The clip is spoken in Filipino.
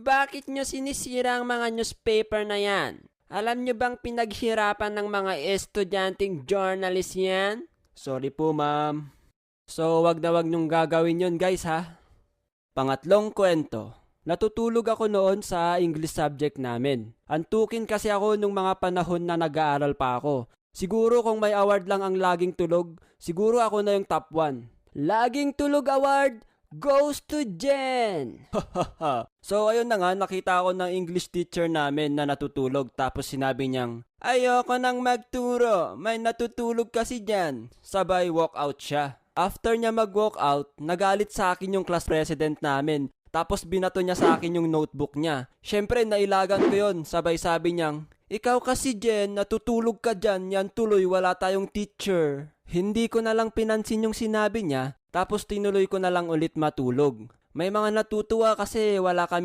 Bakit nyo sinisira ang mga newspaper na yan? Alam nyo bang pinaghirapan ng mga estudyanteng journalist yan? Sorry po, ma'am. So, wag na wag nyong gagawin yun, guys, ha? Pangatlong kwento. Natutulog ako noon sa English subject namin. Antukin kasi ako nung mga panahon na nag-aaral pa ako. Siguro kung may award lang ang laging tulog, siguro ako na yung top 1. Laging tulog award goes to Jen! So ayun na nga, nakita ako ng English teacher namin na natutulog tapos sinabi niyang, ayoko nang magturo, may natutulog kasi dyan. Sabay walk out siya. After niya mag-walk out, nagalit sa akin yung class president namin. Tapos binato niya sa akin yung notebook niya. Syempre nailagan ko yun, sabay sabi niyang, ikaw kasi Jen, natutulog ka dyan, yan tuloy wala tayong teacher. Hindi ko na lang pinansin yung sinabi niya, tapos tinuloy ko na lang ulit matulog. May mga natutuwa kasi wala kami